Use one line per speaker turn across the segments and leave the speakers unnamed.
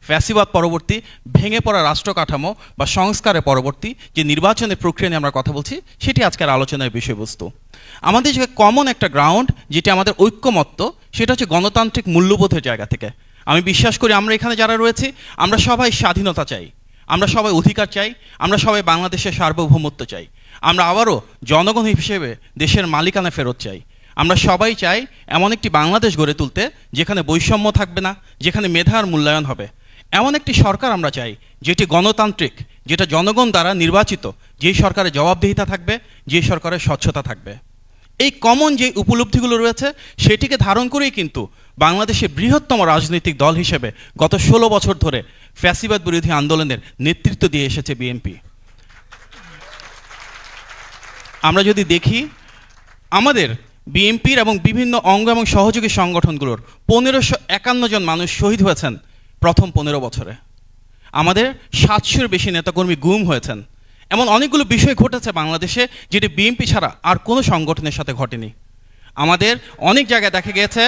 ফ্যাসিবাদ পরবর্তী ভেঙে পড়া রাষ্ট্র কাঠামো বা সংস্কারের পরবর্তী যে নির্বাচনের প্রক্রিয়া নিয়ে আমরা কথা বলছি, সেটি আজকের আলোচনার বিষয়বস্তু। আমাদের যে কমন একটা গ্রাউন্ড, যেটি আমাদের ঐক্যমত্য, সেটা হচ্ছে গণতান্ত্রিক মূল্যবোধের জায়গা থেকে। আমি বিশ্বাস করি আমরা এখানে যারা রয়েছি, আমরা সবাই স্বাধীনতা চাই, আমরা সবাই অধিকার চাই, আমরা সবাই বাংলাদেশের সার্বভৌমত্ব চাই, আমরা আবারও জনগণ হিসেবে দেশের মালিকানা ফেরত চাই। আমরা সবাই চাই এমন একটি বাংলাদেশ গড়ে তুলতে যেখানে বৈষম্য থাকবে না, যেখানে মেধার মূল্যায়ন হবে। এমন একটি সরকার আমরা চাই যেটি গণতান্ত্রিক, যেটা জনগণ দ্বারা নির্বাচিত, যেই সরকারের জবাবদিহিতা থাকবে, যেই সরকারের স্বচ্ছতা থাকবে। এই কমন যে উপলব্ধিগুলো রয়েছে, সেটিকে ধারণ করেই কিন্তু বাংলাদেশের বৃহত্তম রাজনৈতিক দল হিসেবে গত 16 বছর ধরে ফ্যাসিবাদ বিরোধী আন্দোলনের নেতৃত্ব দিয়ে এসেছে বিএনপি। আমরা যদি দেখি, আমাদের বিএনপির এবং বিভিন্ন অঙ্গ এবং সহযোগী সংগঠনগুলোর 1551 জন মানুষ শহীদ হয়েছেন প্রথম 15 বছরে। আমাদের 700-র বেশি নেতাকর্মী গুম হয়েছেন। এমন অনেকগুলো বিষয় ঘটেছে বাংলাদেশে, যেটি বিএনপি ছাড়া আর কোনো সংগঠনের সাথে ঘটেনি। আমাদের অনেক জায়গায় দেখা গিয়েছে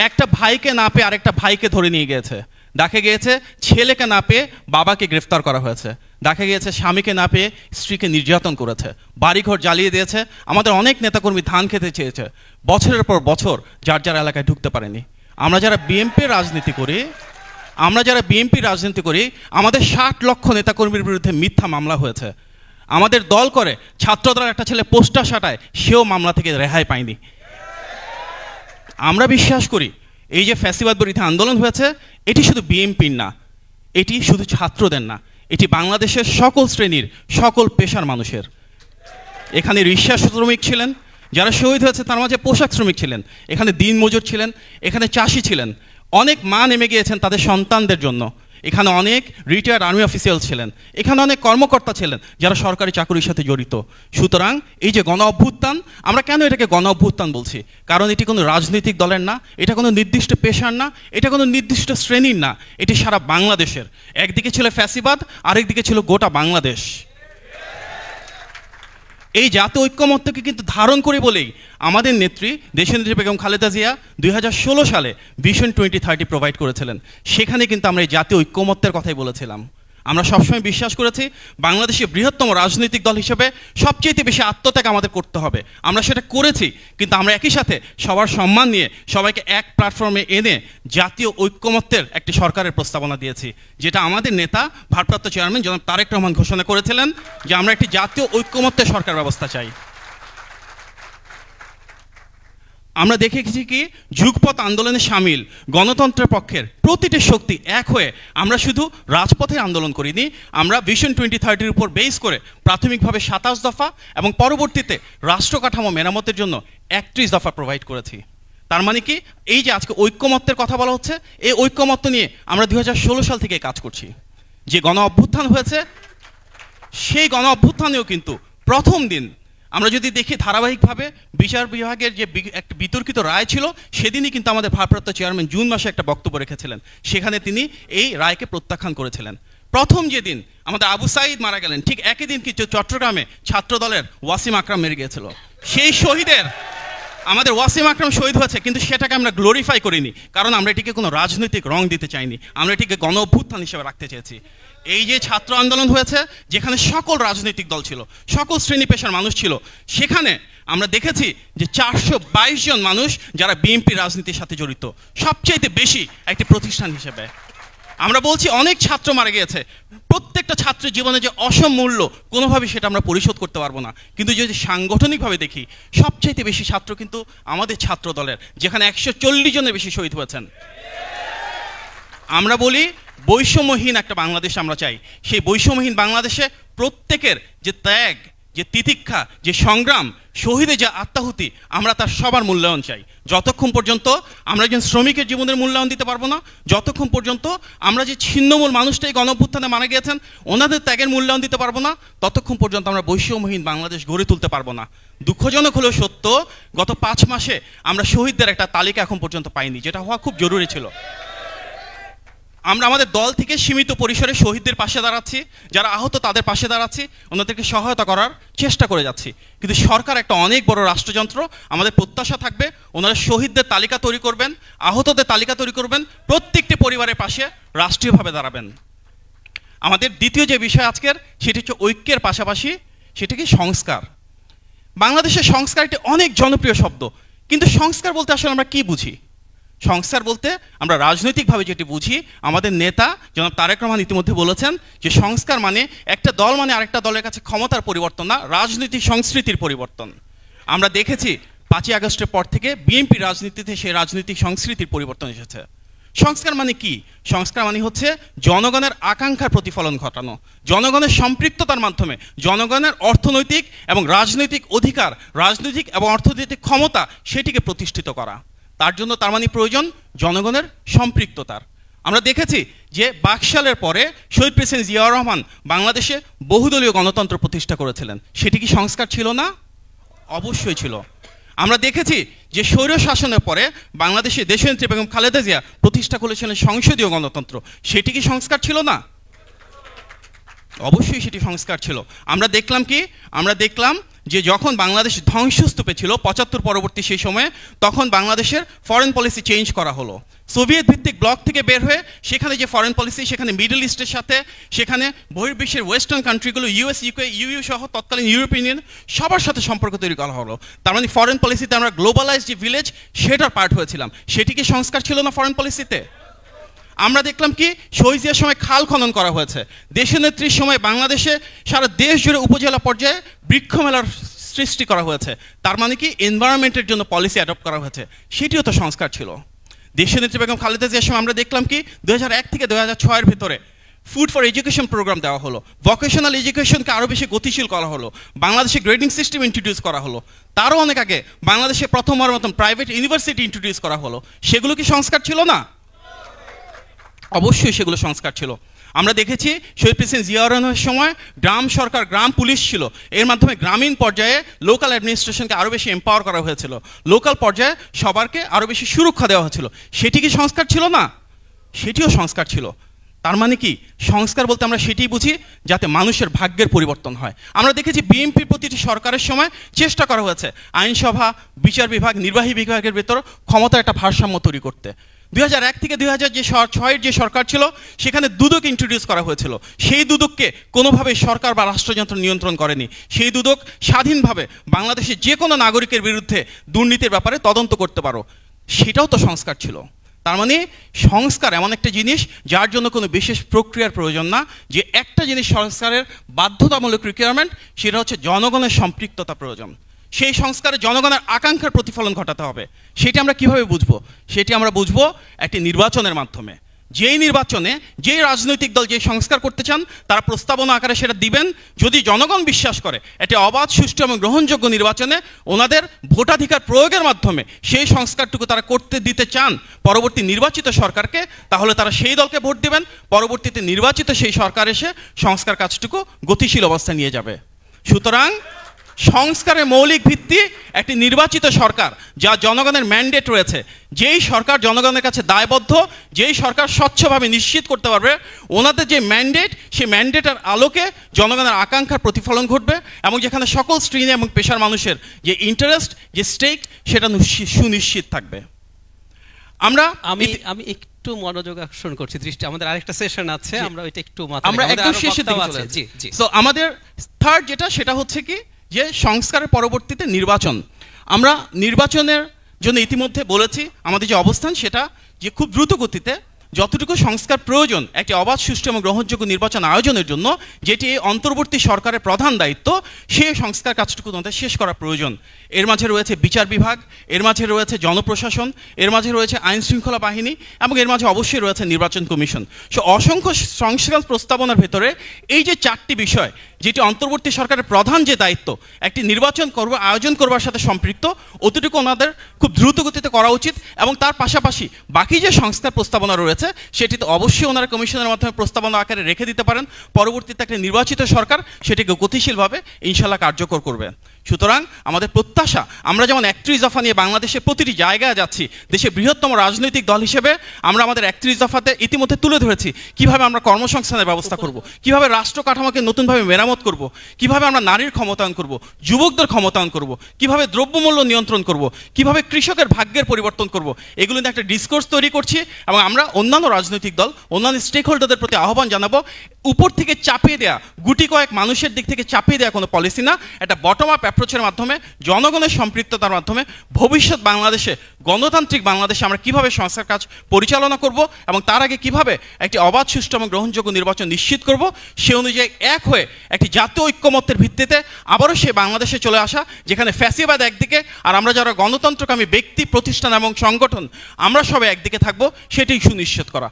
একটা ভাইকে না পেয়ে আরেকটা ভাইকে ধরে নিয়ে গিয়েছে, দেখা গিয়েছে ছেলেকে না পেয়ে বাবাকে গ্রেফতার করা হয়েছে, দেখা গিয়েছে স্বামীকে না পেয়ে স্ত্রীকে নির্যাতন করেছে, বাড়িঘর জ্বালিয়ে দিয়েছে। আমাদের অনেক নেতাকর্মী ধান খেতে চেয়েছে, বছরের পর বছর যার যার এলাকায় ঢুকতে পারেনি। আমরা যারা বিএনপির রাজনীতি করি, আমাদের 60 লক্ষ নেতাকর্মীর বিরুদ্ধে মিথ্যা মামলা হয়েছে। আমাদের দল করে ছাত্রদলের একটা ছেলে পোস্টার সাটায়, সেও মামলা থেকে রেহাই পায়নি। আমরা বিশ্বাস করি এই যে ফ্যাসিবাদ বিরোধী আন্দোলন হয়েছে, এটি শুধু বিএনপির না, এটি শুধু ছাত্রদের না, এটি বাংলাদেশের সকল শ্রেণীর সকল পেশার মানুষের। এখানে রিক্সা শ্রমিক ছিলেন যারা শহীদ হয়েছে, তার মাঝে পোশাক শ্রমিক ছিলেন, এখানে দিনমজুর ছিলেন, এখানে চাষি ছিলেন, অনেক মা নেমে গিয়েছেন তাদের সন্তানদের জন্য, এখানে অনেক রিটায়ার্ড আর্মি অফিসিয়াল ছিলেন, এখানে অনেক কর্মকর্তা ছিলেন যারা সরকারি চাকরির সাথে জড়িত। সুতরাং এই যে গণ অভ্যুত্থান, আমরা কেন এটাকে গণ অভ্যুত্থান বলছি? কারণ এটি কোনো রাজনৈতিক দলের না, এটা কোনো নির্দিষ্ট পেশার না, এটা কোনো নির্দিষ্ট শ্রেণীর না, এটি সারা বাংলাদেশের। একদিকে ছিল ফ্যাসিবাদ, আরেকদিকে ছিল গোটা বাংলাদেশ। এই জাতীয় ঐক্যমত্যকে কিন্তু ধারণ করে বলেই আমাদের নেত্রী দেশনেত্রী বেগম খালেদা জিয়া 2016 সালে ভিশন 2030 প্রোভাইড করেছিলেন। সেখানে কিন্তু আমরা এই জাতীয় ঐক্যমত্যের কথাই বলেছিলাম। আমরা সবসময় বিশ্বাস করেছি বাংলাদেশের বৃহত্তম রাজনৈতিক দল হিসেবে সবচেয়ে বেশি আত্মত্যাগ আমাদের করতে হবে। আমরা সেটা করেছি, কিন্তু আমরা একই সাথে সবার সম্মান নিয়ে সবাইকে এক প্ল্যাটফর্মে এনে জাতীয় ঐক্যমত্যের একটি সরকারের প্রস্তাবনা দিয়েছি, যেটা আমাদের নেতা ভারপ্রাপ্ত চেয়ারম্যান জনাব তারেক রহমান ঘোষণা করেছিলেন যে আমরা একটি জাতীয় ঐক্যমত্যের সরকার ব্যবস্থা চাই। আমরা দেখেছি কি যুগপৎ আন্দোলনে সামিল গণতন্ত্রের পক্ষের প্রতিটি শক্তি এক হয়ে আমরা শুধু রাজপথে আন্দোলন করিনি, আমরা ভিশন 2030-র উপর বেস করে প্রাথমিকভাবে 27 দফা এবং পরবর্তীতে রাষ্ট্র কাঠামো মেরামতের জন্য 31 দফা প্রোভাইড করেছি। তার মানে কি, এই যে আজকে ঐক্যমত্যের কথা বলা হচ্ছে, এই ঐক্যমত্য নিয়ে আমরা 2016 সাল থেকে কাজ করছি। যে গণ অভ্যুত্থান হয়েছে, সেই গণ অভ্যুত্থানেও কিন্তু প্রথম দিন আমরা যদি দেখি ধারাবাহিকভাবে বিচার বিভাগের যে একটা বিতর্কিত রায় ছিল, সেদিনই কিন্তু আমাদের ভারপ্রাপ্ত চেয়ারম্যান জুন মাসে একটা বক্তব্য রেখেছিলেন, সেখানে তিনি এই রায়কে প্রত্যাখ্যান করেছিলেন। প্রথম যেদিন আমাদের আবু সাঈদ মারা গেলেন, ঠিক একই দিন কিন্তু চট্টগ্রামে ছাত্রদলের ওয়াসিম আকরাম মেরে গিয়েছিল। সেই শহীদের আমাদের ওয়াসিম আকরাম শহীদ হয়েছে, কিন্তু সেটাকে আমরা গ্লোরিফাই করিনি, কারণ আমরা এটিকে কোনো রাজনৈতিক রং দিতে চাইনি, আমরা এটিকে গণ অভ্যুত্থান হিসেবে রাখতে চেয়েছি। এই যে ছাত্র আন্দোলন হয়েছে, যেখানে সকল রাজনৈতিক দল ছিল, সকল শ্রেণী পেশার মানুষ ছিল, সেখানে আমরা দেখেছি যে 422 জন মানুষ যারা বিএনপি রাজনীতির সাথে জড়িত, সবচেয়ে বেশি একটি প্রতিষ্ঠান হিসেবে। আমরা বলছি অনেক ছাত্র মারা গিয়েছে, প্রত্যেকটা ছাত্রের জীবনে যে অসম মূল্য, কোনোভাবে সেটা আমরা পরিশোধ করতে পারবো না, কিন্তু যদি সাংগঠনিকভাবে দেখি, সবচেয়ে বেশি ছাত্র কিন্তু আমাদের ছাত্র দলের, যেখানে 140 জনের বেশি শহীদ হয়েছেন। আমরা বলি বৈষম্যহীন একটা বাংলাদেশ আমরা চাই। সেই বৈষম্যহীন বাংলাদেশে প্রত্যেকের যে ত্যাগ, যে তিতিক্ষা, যে সংগ্রাম, শহীদের যে আত্মাহুতি, আমরা তার সবার মূল্যায়ন চাই। যতক্ষণ পর্যন্ত আমরা একজন শ্রমিকের জীবনের মূল্যায়ন দিতে পারবো না, যতক্ষণ পর্যন্ত আমরা যে ছিন্নমূল মানুষটাই গণ অভ্যুত্থানে মারা গিয়েছেন ওনাদের ত্যাগের মূল্যায়ন দিতে পারবো না, ততক্ষণ পর্যন্ত আমরা বৈষম্যহীন বাংলাদেশ গড়ে তুলতে পারবো না। দুঃখজনক হলেও সত্য, গত 5 মাসে আমরা শহীদদের একটা তালিকা এখন পর্যন্ত পাইনি, যেটা হওয়া খুব জরুরি ছিল। আমরা আমাদের দল থেকে সীমিত পরিসরে শহীদদের পাশে দাঁড়াচ্ছি, যারা আহত তাদের পাশে দাঁড়াচ্ছি, ওনাদেরকে সহায়তা করার চেষ্টা করে যাচ্ছি। কিন্তু সরকার একটা অনেক বড় রাষ্ট্রযন্ত্র, আমাদের প্রত্যাশা থাকবে ওনারা শহীদদের তালিকা তৈরি করবেন, আহতদের তালিকা তৈরি করবেন, প্রত্যেকটি পরিবারের পাশে রাষ্ট্রীয়ভাবে দাঁড়াবেন। আমাদের দ্বিতীয় যে বিষয় আজকের, সেটি হচ্ছে ঐক্যের পাশাপাশি সেটা কি সংস্কার। বাংলাদেশের সংস্কার একটি অনেক জনপ্রিয় শব্দ, কিন্তু সংস্কার বলতে আসলে আমরা কি বুঝি? সংস্কার বলতে আমরা রাজনৈতিকভাবে যেটি বুঝি, আমাদের নেতা জনাব তারেক রহমান ইতিমধ্যে বলেছেন যে সংস্কার মানে একটা দল মানে আরেকটা দলের কাছে ক্ষমতার পরিবর্তন না, রাজনৈতিক সংস্কৃতির পরিবর্তন। আমরা দেখেছি 5ই আগস্টের পর থেকে বিএনপি রাজনীতিতে সেই রাজনৈতিক সংস্কৃতির পরিবর্তন এসেছে। সংস্কার মানে কি? সংস্কার মানে হচ্ছে জনগণের আকাঙ্ক্ষার প্রতিফলন ঘটানো, জনগণের সম্পৃক্ততার মাধ্যমে জনগণের অর্থনৈতিক এবং রাজনৈতিক অধিকার, রাজনৈতিক এবং অর্থনৈতিক ক্ষমতা সেটিকে প্রতিষ্ঠিত করা। তার জন্য তার মানে প্রয়োজন জনগণের সম্পৃক্ততার। আমরা দেখেছি যে বাকশালের পরে শহীদ প্রেসিডেন্ট জিয়াউর রহমান বাংলাদেশে বহুদলীয় গণতন্ত্র প্রতিষ্ঠা করেছিলেন। সেটি কি সংস্কার ছিল না? অবশ্যই ছিল। আমরা দেখেছি যে স্বৈর শাসনের পরে বাংলাদেশে দেশনেত্রী বেগম খালেদা জিয়া প্রতিষ্ঠা করেছিলেন সংসদীয় গণতন্ত্র। সেটি কি সংস্কার ছিল না? অবশ্যই সেটি সংস্কার ছিল। আমরা দেখলাম যে যখন বাংলাদেশ ধ্বংসস্তূপে ছিল 75 পরবর্তী সেই সময়ে, তখন বাংলাদেশের ফরেন পলিসি চেঞ্জ করা হলো। সোভিয়েত ভিত্তিক ব্লক থেকে বের হয়ে সেখানে যে ফরেন পলিসি, সেখানে মিডল ইস্টের সাথে, সেখানে বহির্বিশ্বের ওয়েস্টার্ন কান্ট্রিগুলো ইউএস, ইউকে, ইউ সহ তৎকালীন ইউরোপিয়ান ইউনিয়ন সবার সাথে সম্পর্ক তৈরি করা হলো। তার মানে ফরেন পলিসিতে আমরা গ্লোবালাইজড যে ভিলেজ সেটার পার্ট হয়েছিলাম। সেটি কি সংস্কার ছিল না ফরেন পলিসিতে? আমরা দেখলাম কি শহীদ জিয়ার সময় খাল খনন করা হয়েছে, দেশনেত্রীর সময় বাংলাদেশে সারা দেশ জুড়ে উপজেলা পর্যায়ে বৃক্ষ মেলার সৃষ্টি করা হয়েছে। তার মানে কি এনভায়রনমেন্টের জন্য পলিসি অ্যাডপ্ট করা হয়েছে, সেটিও তো সংস্কার ছিল। দেশনেত্রী বেগম খালেদা জিয়ার সময় আমরা দেখলাম কি 2001 থেকে 2006-এর ভিতরে ফুড ফর এডুকেশন প্রোগ্রাম দেওয়া হলো, ভোকেশনাল এডুকেশনকে আরও বেশি গতিশীল করা হলো, বাংলাদেশে গ্রেডিং সিস্টেম ইন্ট্রোডিউস করা হলো, তারও অনেক আগে বাংলাদেশে প্রথমবার মতন প্রাইভেট ইউনিভার্সিটি ইন্ট্রোডিউস করা হলো। সেগুলো কি সংস্কার ছিল না? অবশ্যই সেগুলো সংস্কার ছিল। আমরা দেখেছি শহীদ প্রেসিডেন্ট জিয়াউর রহমানের সময় গ্রাম সরকার, গ্রাম পুলিশ ছিল, এর মাধ্যমে গ্রামীণ পর্যায়ে লোকাল অ্যাডমিনিস্ট্রেশনকে আরও বেশি এম্পাওয়ার করা হয়েছিল, লোকাল পর্যায়ে সবারকে আরও বেশি সুরক্ষা দেওয়া হয়েছিল। সেটি কি সংস্কার ছিল না? সেটিও সংস্কার ছিল। তার মানে কি সংস্কার বলতে আমরা সেটি বুঝি যাতে মানুষের ভাগ্যের পরিবর্তন হয়। আমরা দেখেছি বিএনপির প্রতিটি সরকারের সময় চেষ্টা করা হয়েছে আইনসভা, বিচার বিভাগ, নির্বাহী বিভাগের ভেতর ক্ষমতার একটা ভারসাম্য তৈরি করতে। 2001 থেকে 2006-এর যে সরকার ছিল সেখানে দুদক ইন্ট্রোডিউস করা হয়েছিল। সেই দুদককে কোনোভাবেই সরকার বা রাষ্ট্রযন্ত্র নিয়ন্ত্রণ করেনি। সেই দুদক স্বাধীনভাবে বাংলাদেশের যে কোনো নাগরিকের বিরুদ্ধে দুর্নীতির ব্যাপারে তদন্ত করতে পারো, সেটাও তো সংস্কার ছিল। তার মানে সংস্কার এমন একটা জিনিস যার জন্য কোনো বিশেষ প্রক্রিয়ার প্রয়োজন না। যে একটা জিনিস সংস্কারের বাধ্যতামূলক রিকোয়ারমেন্ট, সেটা হচ্ছে জনগণের সম্পৃক্ততা প্রয়োজন। সেই সংস্কারে জনগণের আকাঙ্ক্ষার প্রতিফলন ঘটাতে হবে। সেটি আমরা কিভাবে বুঝবো? সেটি আমরা বুঝবো একটি নির্বাচনের মাধ্যমে। যেই নির্বাচনে যেই রাজনৈতিক দল যে সংস্কার করতে চান তারা প্রস্তাবনা আকারে সেটা দিবেন। যদি জনগণ বিশ্বাস করে একটি অবাধ, সুষ্ঠু এবং গ্রহণযোগ্য নির্বাচনে ওনাদের ভোটাধিকার প্রয়োগের মাধ্যমে সেই সংস্কারটুকু তারা করতে দিতে চান পরবর্তী নির্বাচিত সরকারকে, তাহলে তারা সেই দলকে ভোট দেবেন। পরবর্তীতে নির্বাচিত সেই সরকার এসে সংস্কার কাজটুকু গতিশীল অবস্থায় নিয়ে যাবে। সুতরাং সংস্কারের মৌলিক ভিত্তি একটি নির্বাচিত সরকার, যা জনগণের ম্যান্ডেট রয়েছে, যেই সরকার জনগণের কাছে দায়বদ্ধ, যেই সরকার স্বচ্ছভাবে নিশ্চিত করতে পারবে ওনাদের যে ম্যান্ডেট, সেই ম্যান্ডেটের আলোকে জনগণের আকাঙ্ক্ষার প্রতিফলন ঘটবে এবং যেখানে সকল শ্রেণী এবং পেশার মানুষের যে ইন্টারেস্ট, যে স্টেক, সেটা সুনিশ্চিত থাকবে।
আমি একটু মনোযোগ আকর্ষণ করছি দৃষ্টি, আমাদের আরেকটা সেশন আছে, আমরা ওইটা একটু
আমরা একদম শেষের দিকে চলে যাচ্ছি। সো আমাদের থার্ড যেটা, সেটা হচ্ছে কি যে সংস্কারের পরবর্তীতে নির্বাচন। আমরা নির্বাচনের জন্য ইতিমধ্যে বলেছি আমাদের যে অবস্থান, সেটা যে খুব দ্রুত গতিতে যতটুকু সংস্কার প্রয়োজন একটি অবাধ, সুষ্ঠু এবং গ্রহণযোগ্য নির্বাচন আয়োজনের জন্য, যেটি অন্তর্বর্তী সরকারের প্রধান দায়িত্ব, সেই সংস্কার কাজটুকু আমাদের শেষ করা প্রয়োজন। এর মাঝে রয়েছে বিচার বিভাগ, এর মাঝে রয়েছে জনপ্রশাসন, এর মাঝে রয়েছে আইন শৃঙ্খলা বাহিনী এবং এর মাঝে অবশ্যই রয়েছে নির্বাচন কমিশন। সো অসংখ্য সংস্কার প্রস্তাবনার ভেতরে এই যে 4টি বিষয়, যেটি অন্তর্বর্তী সরকারের প্রধান যে দায়িত্ব একটি নির্বাচন আয়োজন করবার সাথে সম্পৃক্ত, অতটুকু ওনাদের খুব দ্রুত গতিতে করা উচিত। এবং তার পাশাপাশি বাকি যে সংস্কার প্রস্তাবনা রয়েছে রেখেছে, সেটিতে অবশ্যই ওনারা কমিশনের মাধ্যমে প্রস্তাবনা আকারে রেখে দিতে পারেন। পরবর্তীতে একটা নির্বাচিত সরকার সেটিকে গতিশীলভাবে ইনশাল্লাহ কার্যকর করবেন। সুতরাং আমাদের প্রত্যাশা, আমরা যেমন 31 দফা নিয়ে বাংলাদেশের প্রতিটি জায়গায় যাচ্ছি, দেশের বৃহত্তম রাজনৈতিক দল হিসেবে আমরা আমাদের 31 দফাতে ইতিমধ্যে তুলে ধরেছি কিভাবে আমরা কর্মসংস্থানের ব্যবস্থা করব, কিভাবে রাষ্ট্র কাঠামোকে নতুনভাবে মেরামত করব, কিভাবে আমরা নারীর ক্ষমতায়ন করব, যুবকদের ক্ষমতায়ন করব, কিভাবে দ্রব্যমূল্য নিয়ন্ত্রণ করব, কিভাবে কৃষকের ভাগ্যের পরিবর্তন করব, এগুলো নিয়ে একটা ডিসকোর্স তৈরি করছি। এবং আমরা অন্যান্য রাজনৈতিক দল, অন্যান্য স্টেক হোল্ডারদের প্রতি আহ্বান জানাবো, উপর থেকে চাপিয়ে দেয়া, গুটি কয়েক মানুষের দিক থেকে চাপিয়ে দেওয়া কোনো পলিসি না, একটা বটম আপ অ্যাপ্রোচের মাধ্যমে, জনগণের সম্পৃক্ততার মাধ্যমে ভবিষ্যৎ বাংলাদেশে, গণতান্ত্রিক বাংলাদেশে আমরা কিভাবে সংস্কার কাজ পরিচালনা করব এবং তার আগে কিভাবে একটি অবাধ, সুষ্ঠু এবং গ্রহণযোগ্য নির্বাচন নিশ্চিত করব, সে অনুযায়ী এক হয়ে একটি জাতীয় ঐক্যমত্যের ভিত্তিতে আবারও সে বাংলাদেশে চলে আসা, যেখানে ফ্যাসিবাদ একদিকে আর আমরা যারা গণতন্ত্রকামী ব্যক্তি, প্রতিষ্ঠান এবং সংগঠন, আমরা সবাই একদিকে থাকবো, সেটাই সুনিশ্চিত করা।